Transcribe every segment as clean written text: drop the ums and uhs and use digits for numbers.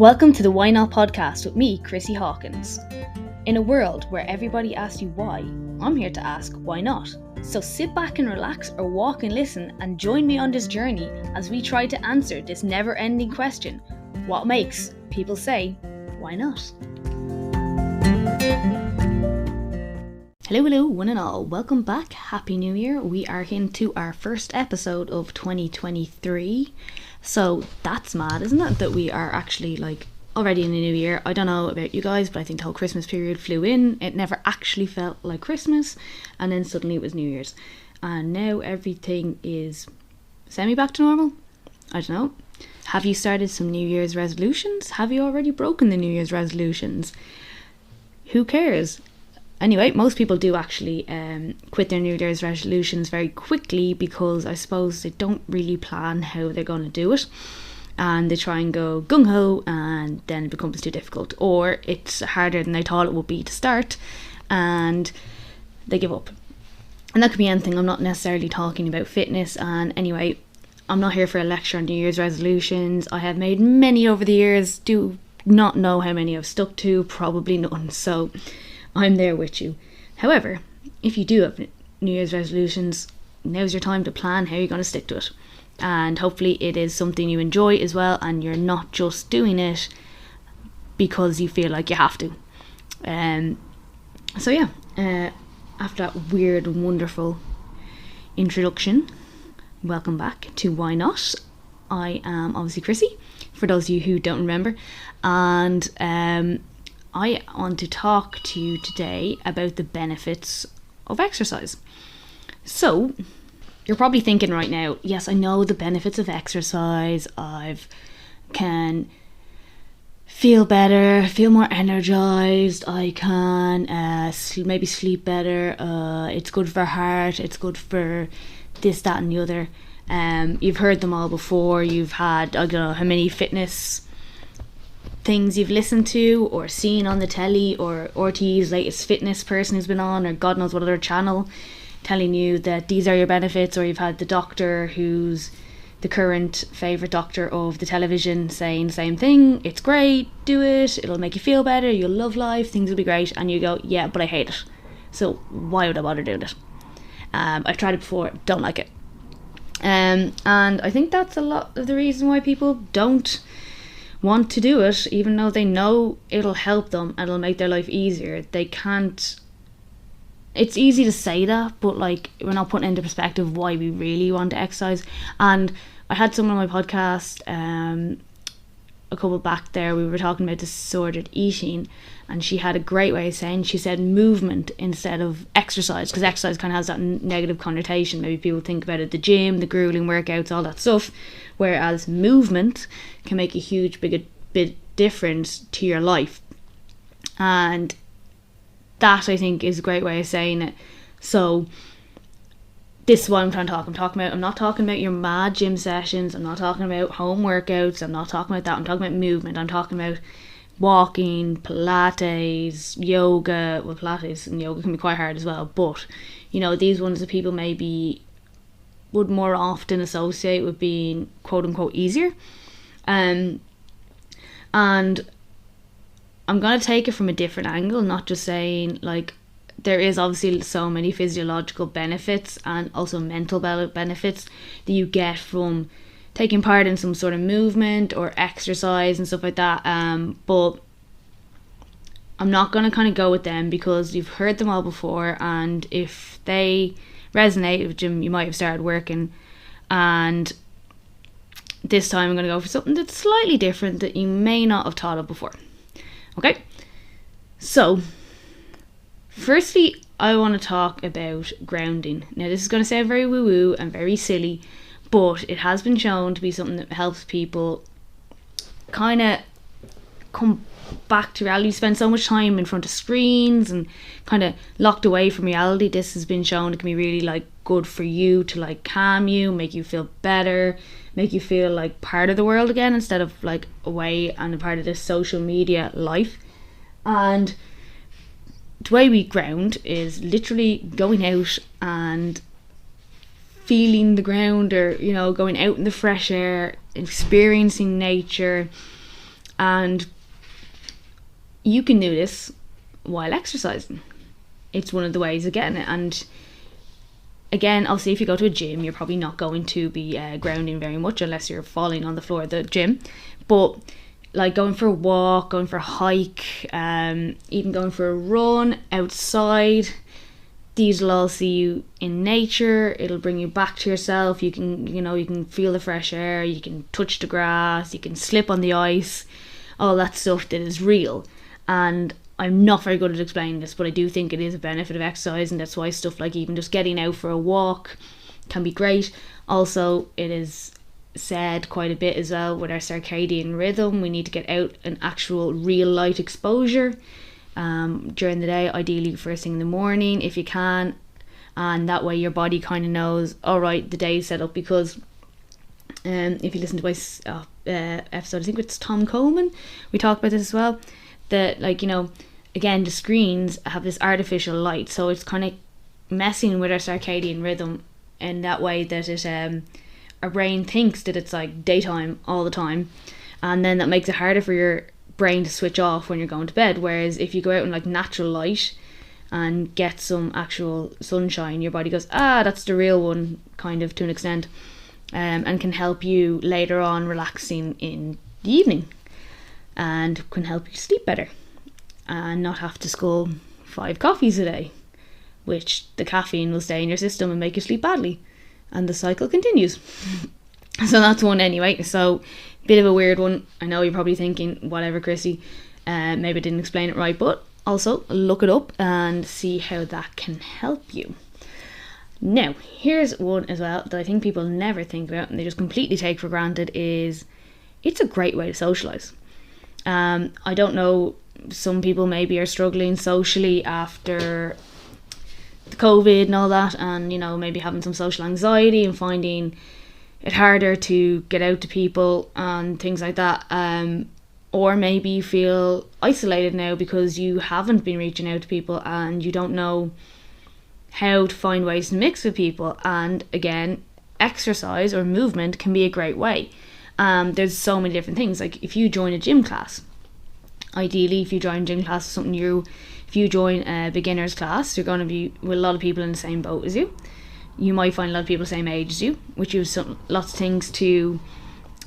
Welcome to the Why Not podcast with me, Chrissy Hawkins. In a world where everybody asks you why, I'm here to ask why not. So sit back and relax or walk and listen and join me on this journey as we try to answer this never-ending question: what makes people say, why not? Hello, one and all. Welcome back. Happy New Year. We are into our first episode of 2023. So that's mad, isn't it? That we are actually already in the new year. I don't know about you guys, but I think the whole Christmas period flew in. It never actually felt like Christmas. And then suddenly it was New Year's. And now everything is semi back to normal. I don't know. Have you started some New Year's resolutions? Have you already broken the New Year's resolutions? Who cares? Anyway, most people do actually quit their New Year's resolutions very quickly because I suppose they don't really plan how they're going to do it. And they try and go gung-ho and then it becomes too difficult. Or it's harder than they thought it would be to start and they give up. And that could be anything. I'm not necessarily talking about fitness. And anyway, I'm not here for a lecture on New Year's resolutions. I have made many over the years. Do not know how many I've stuck to. Probably none. So I'm there with you. However, if you do have New Year's resolutions, now's your time to plan how you're going to stick to it. And hopefully it is something you enjoy as well and you're not just doing it because you feel like you have to. After that weird and wonderful introduction, welcome back to Why Not. I am obviously Chrissy, for those of you who don't remember. And I want to talk to you today about the benefits of exercise. So, you're probably thinking right now, yes, I know the benefits of exercise. I can feel better, feel more energized. I can maybe sleep better. It's good for heart. It's good for this, that, and the other. You've heard them all before. You've had, I don't know how many fitness things you've listened to or seen on the telly, or RT's latest fitness person who's been on, or God knows what other channel, telling you that these are your benefits. Or you've had the doctor who's the current favourite doctor of the television saying the same thing. It's great, do it, it'll make you feel better, you'll love life, things will be great. And you go, yeah, but I hate it, so why would I bother doing it? I've tried it before, don't like it. And I think that's a lot of the reason why people don't want to do it, even though they know it'll help them and it'll make their life easier. They can't. It's easy to say that, but we're not putting into perspective why we really want to exercise. And I had someone on my podcast a couple back there, we were talking about disordered eating, and she had a great way of saying, she said movement instead of exercise, because exercise kind of has that negative connotation. Maybe people think about it, the gym, the grueling workouts, all that stuff, whereas movement can make a huge big difference to your life. And that, I think, is a great way of saying it. So this is what I'm trying to talk. I'm not talking about your mad gym sessions. I'm not talking about home workouts. I'm not talking about that. I'm talking about movement. I'm talking about walking, Pilates, yoga. Well, Pilates and yoga can be quite hard as well. But, these ones that people maybe would more often associate with being quote unquote easier. And I'm going to take it from a different angle, not just saying there is obviously so many physiological benefits and also mental benefits that you get from taking part in some sort of movement or exercise and stuff like that. But I'm not going to kind of go with them because you've heard them all before, and if they resonate with you, you might have started working. And this time I'm going to go for something that's slightly different that you may not have thought of before. Okay, so firstly, I want to talk about grounding. Now, this is going to sound very woo-woo and very silly, but it has been shown to be something that helps people kind of come back to reality. You spend so much time in front of screens and kind of locked away from reality. This has been shown it can be really good for you to calm you, make you feel better, make you feel like part of the world again instead of away and a part of this social media life. And the way we ground is literally going out and feeling the ground, or going out in the fresh air, experiencing nature, And you can do this while exercising. It's one of the ways of getting it. And again, obviously, if you go to a gym, you're probably not going to be grounding very much unless you're falling on the floor of the gym. But like going for a walk, going for a hike, even going for a run outside, these will all see you in nature. It'll bring you back to yourself. You can feel the fresh air, you can touch the grass, you can slip on the ice, all that stuff that is real. And I'm not very good at explaining this, but I do think it is a benefit of exercise, and that's why stuff like even just getting out for a walk can be great. Also, it is said quite a bit as well with our circadian rhythm, we need to get out an actual real light exposure during the day, ideally first thing in the morning if you can, and that way your body kind of knows, alright, the day is set up. Because if you listen to my episode, I think it's Tom Coleman, we talked about this as well, that again, the screens have this artificial light, so it's kind of messing with our circadian rhythm in that way that it our brain thinks that it's like daytime all the time, and then that makes it harder for your brain to switch off when you're going to bed. Whereas if you go out in like natural light and get some actual sunshine, your body goes, that's the real one, kind of, to an extent, and can help you later on relaxing in the evening, and can help you sleep better and not have to scull 5 coffees a day, which the caffeine will stay in your system and make you sleep badly, and the cycle continues. So that's one anyway. So bit of a weird one. I know you're probably thinking, whatever, Chrissy, maybe I didn't explain it right, but also look it up and see how that can help you. Now, here's one as well that I think people never think about and they just completely take for granted, is it's a great way to socialise. I don't know, some people maybe are struggling socially after the COVID and all that, and maybe having some social anxiety and finding it harder to get out to people and things like that, or maybe you feel isolated now because you haven't been reaching out to people and you don't know how to find ways to mix with people. And again, exercise or movement can be a great way. There's so many different things. Like if you join a gym class, ideally if you join a gym class, something new, if you join a beginner's class, you're going to be with a lot of people in the same boat as you. You might find a lot of people the same age as you, which you have lots of things to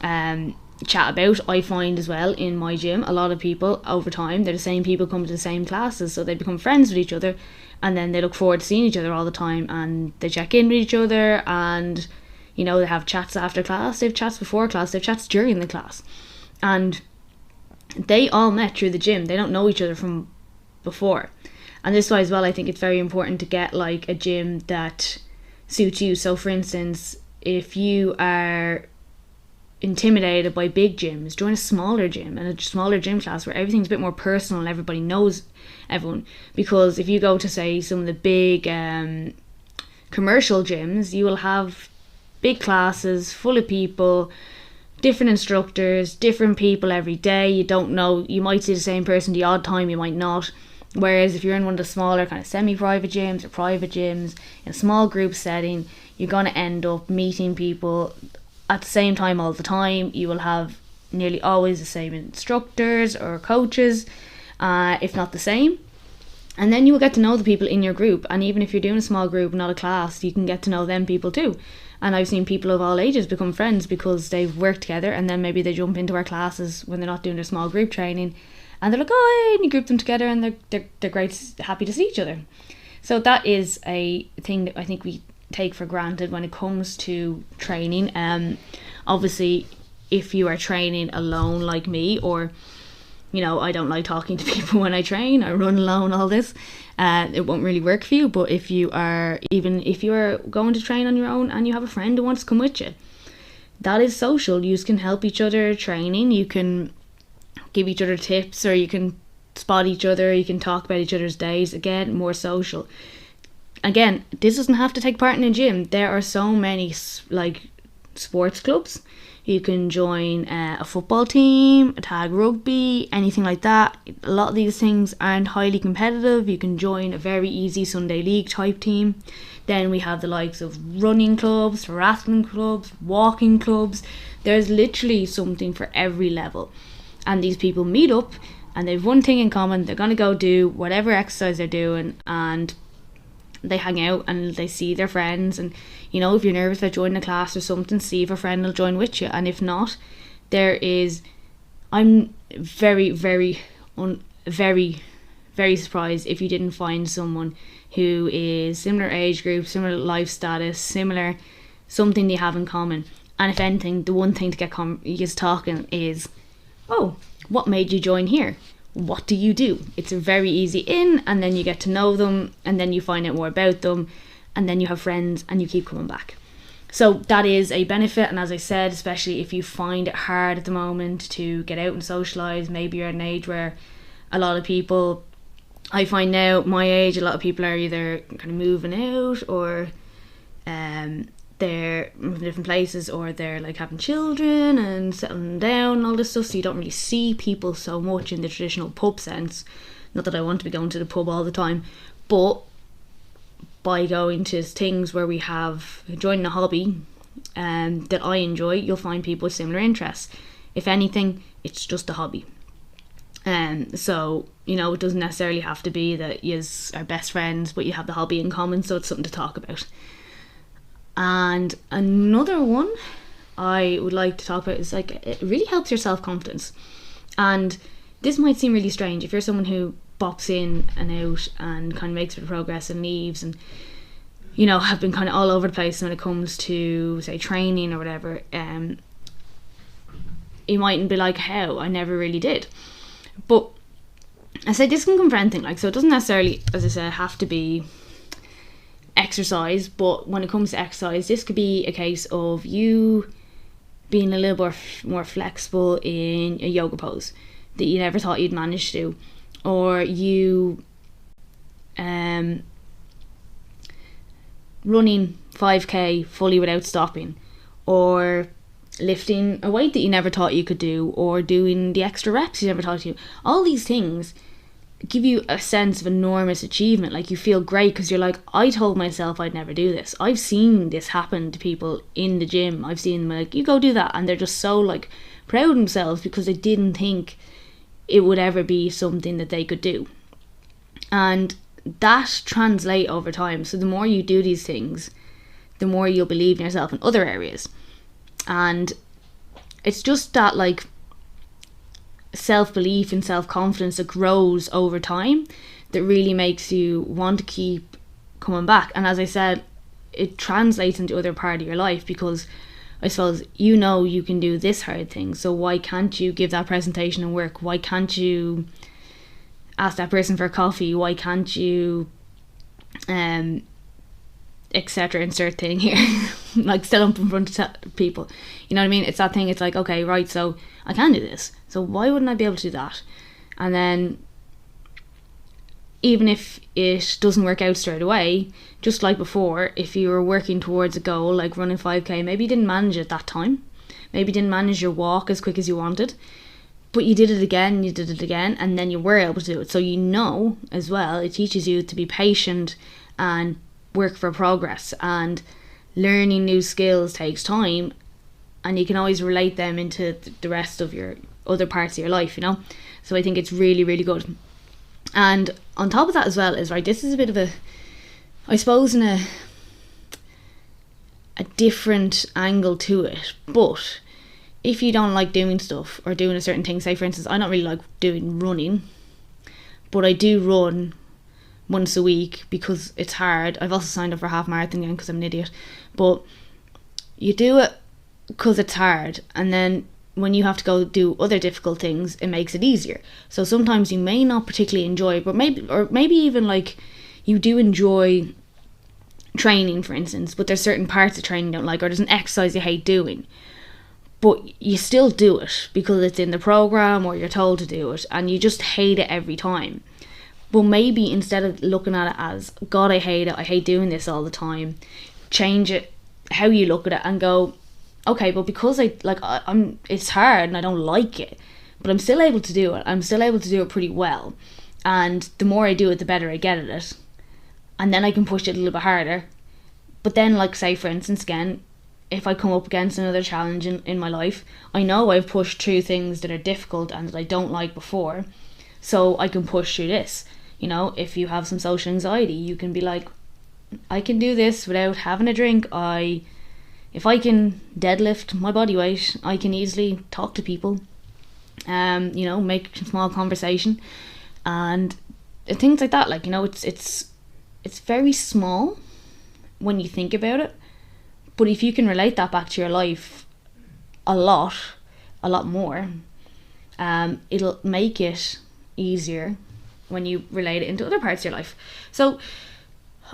chat about. I find as well in my gym, a lot of people over time, they're the same people come to the same classes, so they become friends with each other, and then they look forward to seeing each other all the time, and they check in with each other, and they have chats after class, they have chats before class, they have chats during the class, and they all met through the gym. They don't know each other from before. And this is why as well I think it's very important to get like a gym that suits you. So for instance, if you are intimidated by big gyms, join a smaller gym, and a smaller gym class where everything's a bit more personal and everybody knows everyone. Because if you go to say some of the big commercial gyms, you will have big classes full of people, different instructors, different people every day. You don't know, you might see the same person the odd time, you might not. Whereas if you're in one of the smaller kind of semi-private gyms or private gyms in a small group setting, you're going to end up meeting people at the same time all the time. You will have nearly always the same instructors or coaches, if not the same. And then you will get to know the people in your group. And even if you're doing a small group, not a class, you can get to know them people too. And I've seen people of all ages become friends because they've worked together, and then maybe they jump into our classes when they're not doing their small group training, and they're like, oh, hey, and you group them together, and they're great, happy to see each other. So that is a thing that I think we take for granted when it comes to training. Obviously, if you are training alone like me, or I don't like talking to people when I train, I run alone, all this, it won't really work for you. But if you are going to train on your own and you have a friend who wants to come with you, that is social. You can help each other training, you can give each other tips, or you can spot each other, you can talk about each other's days. Again, more social. Again, this doesn't have to take part in a gym. There are so many like sports clubs. You can join a football team, a tag rugby, anything like that. A lot of these things aren't highly competitive. You can join a very easy Sunday league type team. Then we have the likes of running clubs, triathlon clubs, walking clubs. There's literally something for every level. and these people meet up and they've one thing in common. They're going to go do whatever exercise they're doing, and they hang out and they see their friends. And you know, if you're nervous about joining a class or something, see if a friend will join with you. And if not, I'm very, very surprised if you didn't find someone who is similar age group, similar life status, similar something they have in common. And if anything, the one thing to get you talking is, oh, what made you join here? What do you do? It's a very easy in, and then you get to know them, and then you find out more about them, and then you have friends and you keep coming back. So that is a benefit. And as I said, especially if you find it hard at the moment to get out and socialise, maybe you're at an age where a lot of people, I find now my age, a lot of people are either kind of moving out, or they're moving to different places, or they're like having children and settling down and all this stuff, so you don't really see people so much in the traditional pub sense. Not that I want to be going to the pub all the time, but by going to things where we have joining a hobby that I enjoy, you'll find people with similar interests. If anything, it's just a hobby. So, you know, it doesn't necessarily have to be that you are best friends, but you have the hobby in common, so it's something to talk about. And another one I would like to talk about is, like, it really helps your self-confidence. And this might seem really strange if you're someone who bops in and out and kind of makes a bit of progress and leaves, and, you know, have been kind of all over the place when it comes to, say, training or whatever. You mightn't be like, how? I never really did. But I say this can come from anything, like, so it doesn't necessarily, as I said, have to be exercise. But when it comes to exercise, this could be a case of you being a little more flexible in a yoga pose that you never thought you'd manage to do, or you running 5k fully without stopping, or lifting a weight that you never thought you could do, or doing the extra reps you never thought you. All these things give you a sense of enormous achievement. Like, you feel great because you're like, I told myself I'd never do this. I've seen this happen to people in the gym. I've seen them like, you go do that, and they're just so like proud of themselves because they didn't think it would ever be something that they could do. And that translates over time. So the more you do these things, the more you'll believe in yourself in other areas. And it's just that, like, self-belief and self-confidence that grows over time that really makes you want to keep coming back. And as I said, it translates into other part of your life, because I suppose you know you can do this hard thing, so why can't you give that presentation at work? Why can't you ask that person for a coffee? Why can't you etc. insert thing here like stand up in front of people, you know what I mean? It's that thing. It's like, okay, right, so I can do this, so why wouldn't I be able to do that? And then even if it doesn't work out straight away, just like before, if you were working towards a goal like running 5k, maybe you didn't manage it that time, maybe you didn't manage your walk as quick as you wanted, but you did it again, and then you were able to do it. So you know as well, it teaches you to be patient and work for progress, and learning new skills takes time, and you can always relate them into the rest of your other parts of your life, you know. So I think it's really, really good. And on top of that as well is, right, this is a bit of a, I suppose, in a different angle to it, but if you don't like doing stuff or doing a certain thing, say for instance, I don't really like doing running, but I do run once a week because it's hard. I've also signed up for a half marathon again because I'm an idiot, but you do it because it's hard, and then when you have to go do other difficult things, it makes it easier. So sometimes you may not particularly enjoy it, but maybe even like you do enjoy training, for instance, but there's certain parts of training you don't like, or there's an exercise you hate doing, but you still do it because it's in the program or you're told to do it, and you just hate it every time. But maybe instead of looking at it as, God, I hate doing this all the time, change it, how you look at it, and go, okay, but because it's hard and I don't like it, but I'm still able to do it. I'm still able to do it pretty well. And the more I do it, the better I get at it. And then I can push it a little bit harder. But then, like, say, for instance, again, if I come up against another challenge in my life, I know I've pushed through things that are difficult and that I don't like before, so I can push through this. You know, if you have some social anxiety, you can be like, I can do this without having a drink. If I can deadlift my body weight, I can easily talk to people, make small conversation and things like that. Like, it's very small when you think about it, but if you can relate that back to your life a lot more, it'll make it easier when you relate it into other parts of your life. So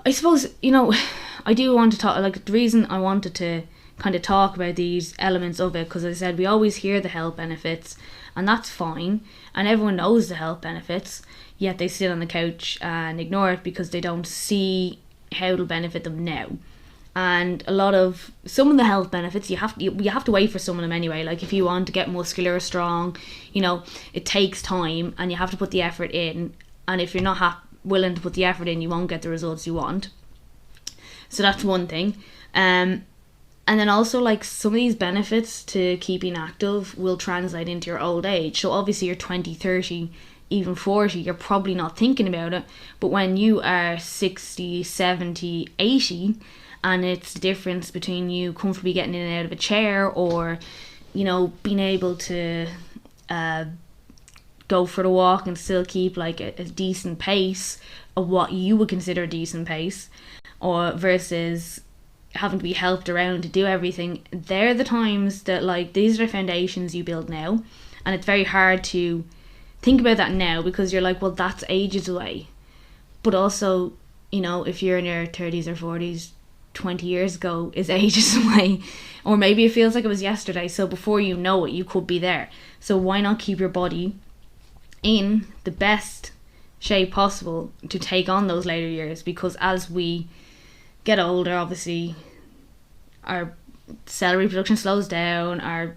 I suppose, I do want to talk, like, the reason I wanted to kind of talk about these elements of it, because as I said, we always hear the health benefits, and that's fine, and everyone knows the health benefits, yet they sit on the couch and ignore it because they don't see how it'll benefit them now. And some of the health benefits, you have to wait for some of them anyway. Like, if you want to get muscular or strong, it takes time and you have to put the effort in, and if you're not willing to put the effort in, you won't get the results you want. So that's one thing. And then also, like, some of these benefits to keeping active will translate into your old age. So obviously you're 20, 30, even 40, you're probably not thinking about it. But when you are 60, 70, 80, and it's the difference between you comfortably getting in and out of a chair, or, being able to go for the walk and still keep like a decent pace of what you would consider a decent pace, or versus having to be helped around to do everything, they're the times that, like, these are the foundations you build now. And it's very hard to think about that now because you're like, well, that's ages away. But also, if you're in your 30s or 40s, 20 years ago is ages away, or maybe it feels like it was yesterday. So before you know it, you could be there. So why not keep your body in the best shape possible to take on those later years? Because as we get older, obviously our cell reproduction slows down, our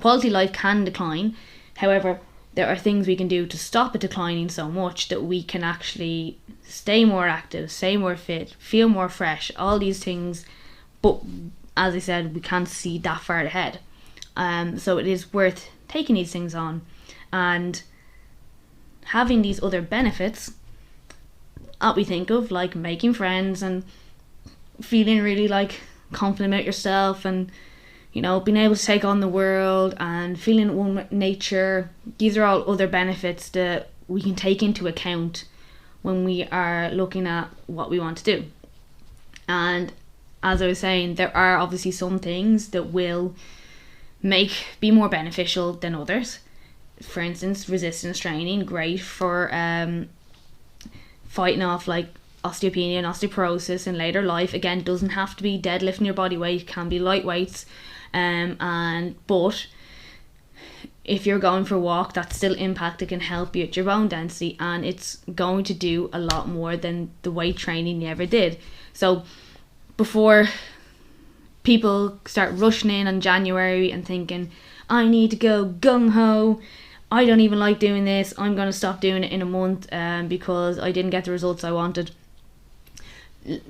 quality of life can decline. However, there are things we can do to stop it declining so much that we can actually stay more active, stay more fit, feel more fresh, all these things. But as I said, we can't see that far ahead. So it is worth taking these things on and having these other benefits that we think of, like making friends and feeling really like confident about yourself, and being able to take on the world and feeling at one with nature. These are all other benefits that we can take into account when we are looking at what we want to do. And as I was saying, there are obviously some things that will be more beneficial than others. For instance, resistance training, great for fighting off like osteopenia and osteoporosis in later life. Again, it doesn't have to be deadlifting your body weight, it can be light weights. But if you're going for a walk, that's still impact. It can help you at your bone density, and it's going to do a lot more than the weight training you ever did. So before people start rushing in January and thinking, I need to go gung-ho, I don't even like doing this, I'm going to stop doing it in a month because I didn't get the results I wanted.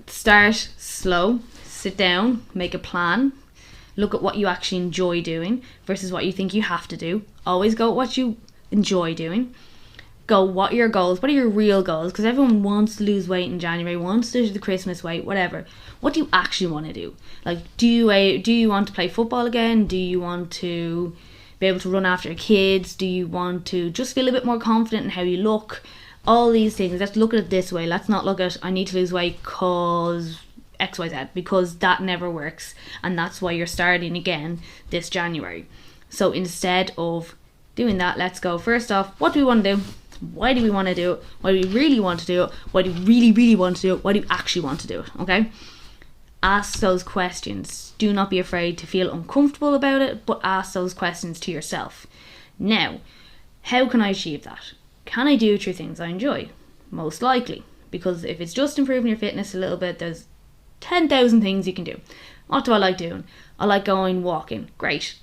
Start slow, sit down, make a plan, look at what you actually enjoy doing versus what you think you have to do. Always go with what you enjoy doing. Go, what are your goals? What are your real goals? Because everyone wants to lose weight in January, wants to do the Christmas weight, whatever. What do you actually want to do? Like, do you want to play football again? Do you want to be able to run after your kids? Do you want to just feel a bit more confident in how you look? All these things. Let's look at it this way. Let's not look at, I need to lose weight because XYZ, because that never works, and that's why you're starting again this January. So instead of doing that, let's go, first off, what do we want to do? Why do we want to do it? Why do we really want to do it? Why do we really, really want to do it? Why do you actually want to do it? Okay? Ask those questions. Do not be afraid to feel uncomfortable about it, but ask those questions to yourself. Now, how can I achieve that? Can I do it through things I enjoy? Most likely, because if it's just improving your fitness a little bit, there's 10,000 things you can do. What do I like doing? I like going walking. Great.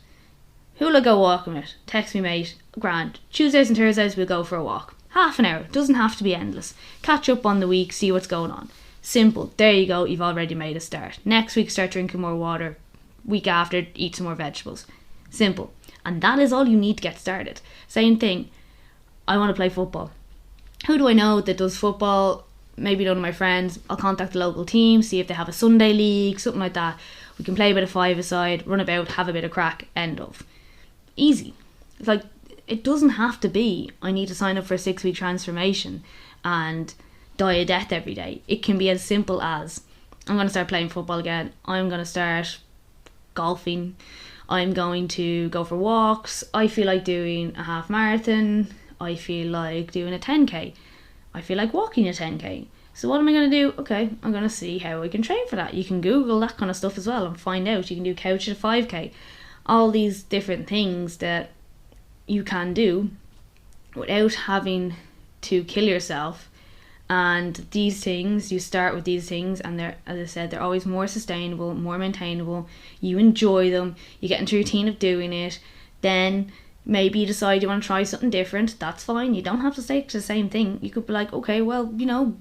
Who will I go walking with? Text me, mate. Grand. Tuesdays and Thursdays we'll go for a walk. Half an hour. Doesn't have to be endless. Catch up on the week, see what's going on. Simple. There you go. You've already made a start. Next week, start drinking more water. Week after, eat some more vegetables. Simple. And that is all you need to get started. Same thing. I want to play football. Who do I know that does football? Maybe none of my friends. I'll contact the local team, see if they have a Sunday league, something like that. We can play a bit of five-a-side, run about, have a bit of crack, end of. Easy. It's like, it doesn't have to be, I need to sign up for a 6-week transformation and die a death every day. It can be as simple as, I'm going to start playing football again. I'm going to start golfing. I'm going to go for walks. I feel like doing a half marathon. I feel like doing a 10k. I feel like walking a 10k. So what am I going to do? Okay, I'm going to see how I can train for that. You can Google that kind of stuff as well and find out. You can do couch at 5k. All these different things that you can do without having to kill yourself. And these things, you start with these things, and they're, as I said, they're always more sustainable, more maintainable. You enjoy them, you get into a routine of doing it. Then maybe you decide you want to try something different. That's fine. You don't have to stick to the same thing. You could be like, okay, well,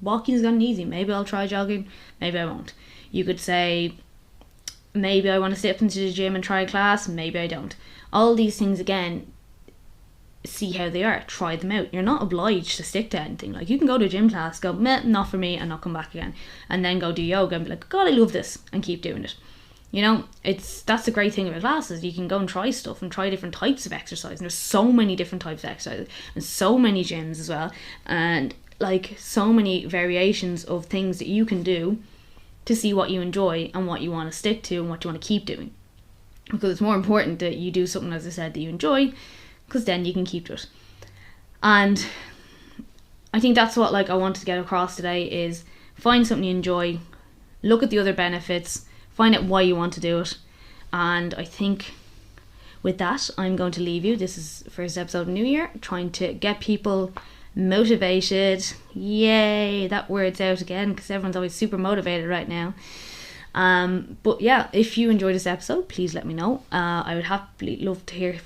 walking's gotten easy. Maybe I'll try jogging. Maybe I won't. You could say, maybe I want to step into the gym and try a class. Maybe I don't. All these things, again, see how they are. Try them out. You're not obliged to stick to anything. Like, you can go to a gym class, go, meh, not for me, and not come back again. And then go do yoga and be like, God, I love this, and keep doing it. That's the great thing about classes. You can go and try stuff and try different types of exercise. And there's so many different types of exercise and so many gyms as well. And like so many variations of things that you can do to see what you enjoy and what you want to stick to and what you want to keep doing. Because it's more important that you do something, as I said, that you enjoy, because then you can keep to it. And I think that's what I wanted to get across today is find something you enjoy, look at the other benefits, find out why you want to do it. And I think with that, I'm going to leave you. This is the first episode of New Year, trying to get people motivated. Yay, that word's out again because everyone's always super motivated right now. But yeah, if you enjoyed this episode, please let me know. I would happily love to hear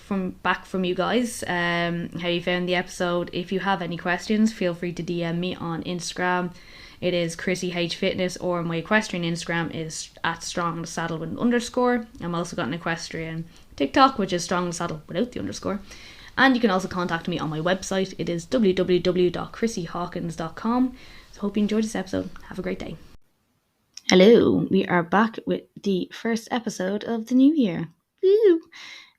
back from you guys, how you found the episode. If you have any questions, feel free to DM me on Instagram. It is Chrissy H Fitness, or my equestrian Instagram is at Strong Saddle with an underscore. I'm also got an equestrian TikTok, which is Strong Saddle without the underscore. And you can also contact me on my website. It is www.chrissyhawkins.com. So hope you enjoyed this episode. Have a great day. Hello, we are back with the first episode of the new year. Woo!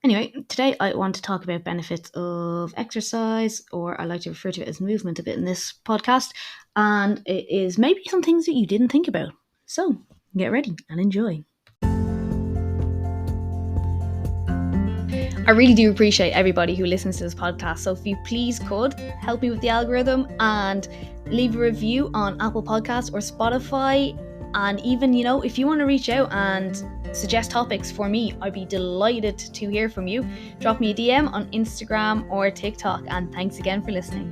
Anyway, today I want to talk about benefits of exercise, or I like to refer to it as movement a bit in this podcast, and it is maybe some things that you didn't think about. So, get ready and enjoy. I really do appreciate everybody who listens to this podcast, so if you please could help me with the algorithm and leave a review on Apple Podcasts or Spotify. And even, if you want to reach out and suggest topics for me, I'd be delighted to hear from you. Drop me a DM on Instagram or TikTok. And thanks again for listening.